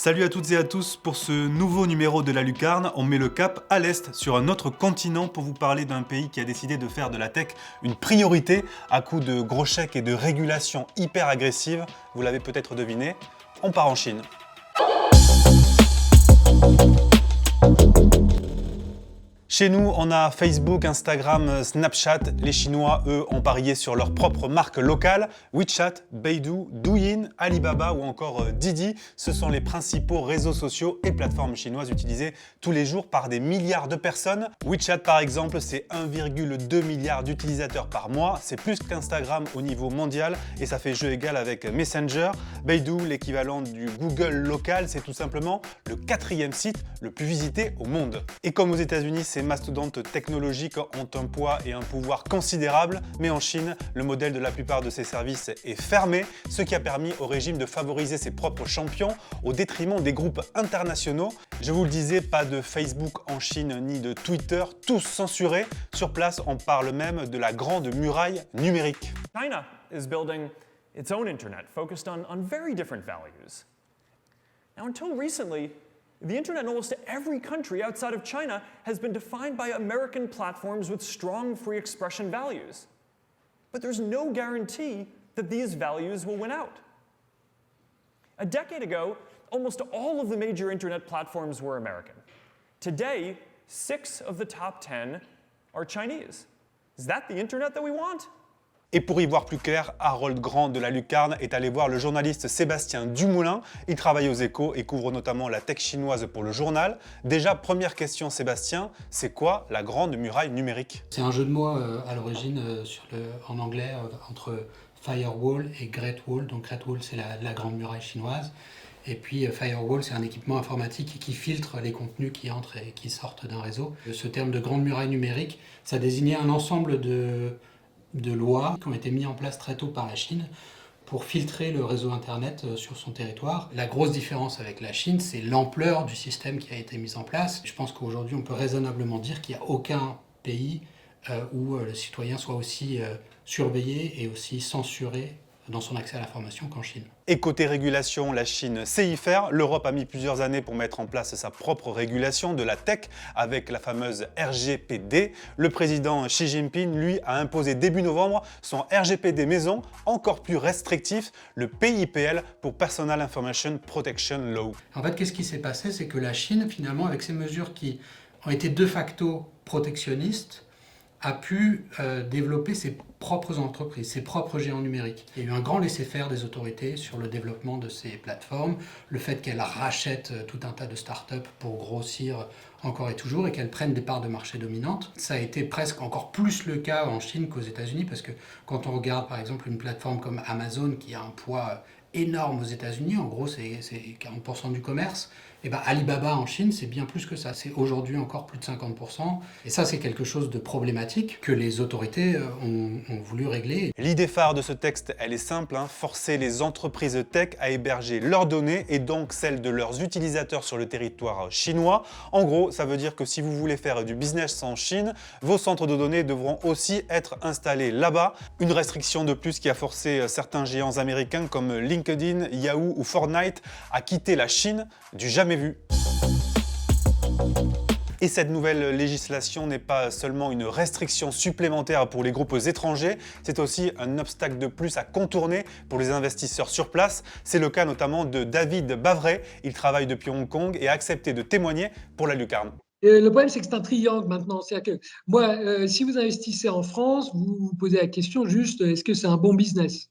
Salut à toutes et à tous, pour ce nouveau numéro de la Lucarne, on met le cap à l'Est, sur un autre continent, pour vous parler d'un pays qui a décidé de faire de la tech une priorité à coup de gros chèques et de régulations hyper agressives. Vous l'avez peut-être deviné, on part en Chine. Chez nous, on a Facebook, Instagram, Snapchat. Les Chinois, eux, ont parié sur leur propre marque locale. WeChat, Baidu, Douyin, Alibaba ou encore Didi. Ce sont les principaux réseaux sociaux et plateformes chinoises utilisées tous les jours par des milliards de personnes. WeChat, par exemple, c'est 1,2 milliard d'utilisateurs par mois. C'est plus qu'Instagram au niveau mondial et ça fait jeu égal avec Messenger. Baidu, l'équivalent du Google local, c'est tout simplement le 4e site le plus visité au monde. Et comme aux États-Unis, ces mastodontes technologiques ont un poids et un pouvoir considérables, mais en Chine, le modèle de la plupart de ces services est fermé, ce qui a permis au régime de favoriser ses propres champions au détriment des groupes internationaux. Je vous le disais, pas de Facebook en Chine ni de Twitter, tous censurés. Sur place, on parle même de la grande muraille numérique. China is building its own internet focused on very different values. Now, until recently, the internet in almost every country outside of China has been defined by American platforms with strong free expression values. But there's no guarantee that these values will win out. A decade ago, almost all of the major internet platforms were American. Today, 6 of the top 10 are Chinese. Is that the internet that we want? Et pour y voir plus clair, Harold Grand de la Lucarne est allé voir le journaliste Sébastien Dumoulin. Il travaille aux Échos et couvre notamment la tech chinoise pour le journal. Déjà, première question Sébastien, c'est quoi la grande muraille numérique? C'est un jeu de mots à l'origine en anglais entre Firewall et Great Wall. Donc Great Wall, c'est la grande muraille chinoise. Et puis Firewall, c'est un équipement informatique qui filtre les contenus qui entrent et qui sortent d'un réseau. Ce terme de grande muraille numérique, ça désignait un ensemble de lois qui ont été mises en place très tôt par la Chine pour filtrer le réseau Internet sur son territoire. La grosse différence avec la Chine, c'est l'ampleur du système qui a été mis en place. Je pense qu'aujourd'hui, on peut raisonnablement dire qu'il n'y a aucun pays où le citoyen soit aussi surveillé et aussi censuré dans son accès à l'information qu'en Chine. Et côté régulation, la Chine sait y faire. L'Europe a mis plusieurs années pour mettre en place sa propre régulation de la tech avec la fameuse RGPD. Le président Xi Jinping, lui, a imposé début novembre son RGPD maison, encore plus restrictif, le PIPL pour Personal Information Protection Law. En fait, qu'est-ce qui s'est passé? C'est que la Chine, finalement, avec ces mesures qui ont été de facto protectionnistes, a pu développer ses propres entreprises, ses propres géants numériques. Il y a eu un grand laisser-faire des autorités sur le développement de ces plateformes, le fait qu'elles rachètent tout un tas de startups pour grossir encore et toujours et qu'elles prennent des parts de marché dominantes. Ça a été presque encore plus le cas en Chine qu'aux États-Unis parce que quand on regarde par exemple une plateforme comme Amazon qui a un poids énorme aux États-Unis, en gros c'est 40% du commerce, et ben Alibaba en Chine c'est bien plus que ça, c'est aujourd'hui encore plus de 50%, et ça c'est quelque chose de problématique que les autorités ont voulu régler. L'idée phare de ce texte, elle est simple, forcer les entreprises tech à héberger leurs données et donc celles de leurs utilisateurs sur le territoire chinois. En gros, ça veut dire que si vous voulez faire du business en Chine, vos centres de données devront aussi être installés là-bas. Une restriction de plus qui a forcé certains géants américains comme LinkedIn, Yahoo ou Fortnite à quitter la Chine du jamais vu. Et cette nouvelle législation n'est pas seulement une restriction supplémentaire pour les groupes étrangers, c'est aussi un obstacle de plus à contourner pour les investisseurs sur place. C'est le cas notamment de David Bavray, il travaille depuis Hong Kong et a accepté de témoigner pour la Lucarne. Le problème, c'est que c'est un triangle maintenant. C'est-à-dire que moi, si vous investissez en France, vous vous posez la question juste, est-ce que c'est un bon business?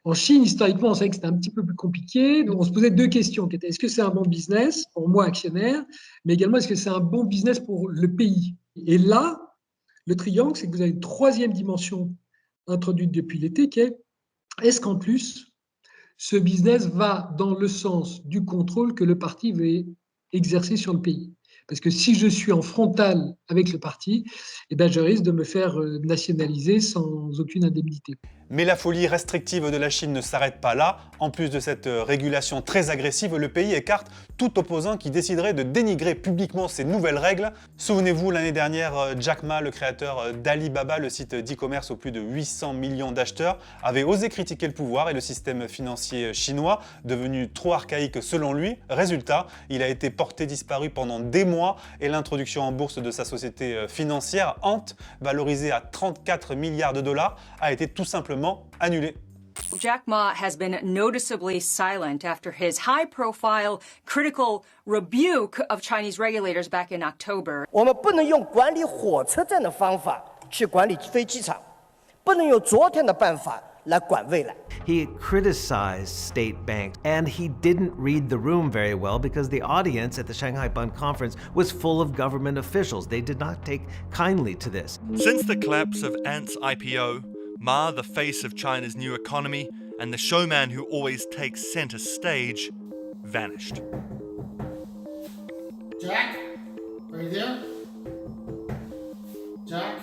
En Chine, historiquement, on savait que c'était un petit peu plus compliqué. Donc, on se posait deux questions qui étaient, est-ce que c'est un bon business pour moi, actionnaire, mais également, est-ce que c'est un bon business pour le pays? Et là, le triangle, c'est que vous avez une troisième dimension introduite depuis l'été, qui est, est-ce qu'en plus, ce business va dans le sens du contrôle que le parti veut exercer sur le pays? Parce que si je suis en frontal avec le parti, eh ben, je risque de me faire nationaliser sans aucune indemnité. Mais la folie restrictive de la Chine ne s'arrête pas là. En plus de cette régulation très agressive, le pays écarte tout opposant qui déciderait de dénigrer publiquement ces nouvelles règles. Souvenez-vous, l'année dernière, Jack Ma, le créateur d'Alibaba, le site d'e-commerce aux plus de 800 millions d'acheteurs, avait osé critiquer le pouvoir et le système financier chinois, devenu trop archaïque selon lui. Résultat, il a été porté disparu pendant des mois et l'introduction en bourse de sa société financière, Ant, valorisée à 34 milliards de dollars, a été tout simplement annulée. Jack Ma has been noticeably silent after his high-profile critical rebuke of Chinese regulators back in October. 我们不能用管理火车站的方法去管理飞机场，不能用昨天的办法来管未来。 He criticized state banks, and he didn't read the room very well because the audience at the Shanghai Bund Conference was full of government officials. They did not take kindly to this. Since the collapse of Ant's IPO, Ma, the face of China's new economy, and the showman who always takes center stage, vanished. Jack, are you there? Jack?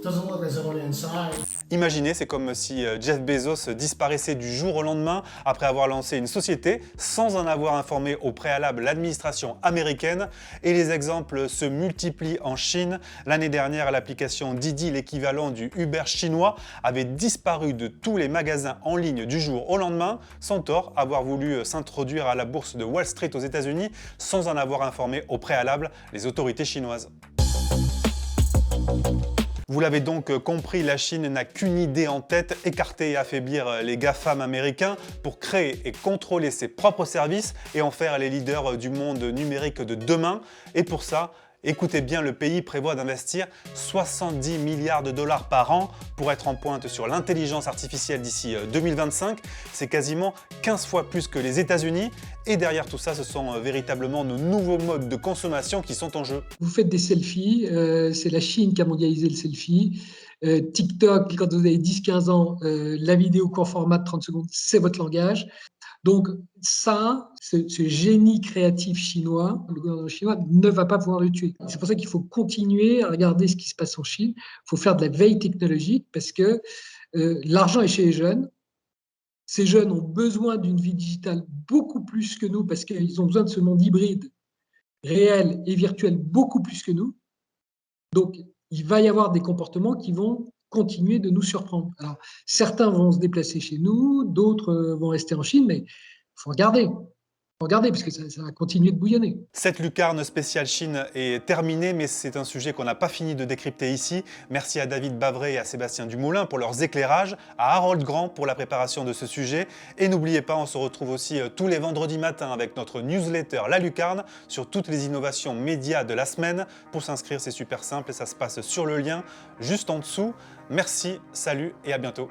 Doesn't look as if we're inside. Imaginez, c'est comme si Jeff Bezos disparaissait du jour au lendemain après avoir lancé une société sans en avoir informé au préalable l'administration américaine. Et les exemples se multiplient en Chine. L'année dernière, l'application Didi, l'équivalent du Uber chinois, avait disparu de tous les magasins en ligne du jour au lendemain, sans tort avoir voulu s'introduire à la bourse de Wall Street aux États-Unis sans en avoir informé au préalable les autorités chinoises. Vous l'avez donc compris, la Chine n'a qu'une idée en tête, écarter et affaiblir les GAFAM américains pour créer et contrôler ses propres services et en faire les leaders du monde numérique de demain. Et pour ça, écoutez bien, le pays prévoit d'investir 70 milliards de dollars par an pour être en pointe sur l'intelligence artificielle d'ici 2025. C'est quasiment 15 fois plus que les États-Unis. Et derrière tout ça, ce sont véritablement nos nouveaux modes de consommation qui sont en jeu. Vous faites des selfies, c'est la Chine qui a mondialisé le selfie. TikTok, quand vous avez 10-15 ans, la vidéo court format de 30 secondes, c'est votre langage. Donc ça, ce génie créatif chinois, le gouvernement chinois ne va pas pouvoir le tuer. C'est pour ça qu'il faut continuer à regarder ce qui se passe en Chine. Il faut faire de la veille technologique parce que l'argent est chez les jeunes. Ces jeunes ont besoin d'une vie digitale beaucoup plus que nous parce qu'ils ont besoin de ce monde hybride, réel et virtuel beaucoup plus que nous. Donc, il va y avoir des comportements qui vont continuer de nous surprendre. Alors, certains vont se déplacer chez nous, d'autres vont rester en Chine, mais il faut regarder. Parce que ça va continuer de bouillonner. Cette lucarne spéciale Chine est terminée, mais c'est un sujet qu'on n'a pas fini de décrypter ici. Merci à David Bavray et à Sébastien Dumoulin pour leurs éclairages, à Harold Grand pour la préparation de ce sujet. Et n'oubliez pas, on se retrouve aussi tous les vendredis matins avec notre newsletter La Lucarne sur toutes les innovations médias de la semaine. Pour s'inscrire, c'est super simple et ça se passe sur le lien juste en dessous. Merci, salut et à bientôt.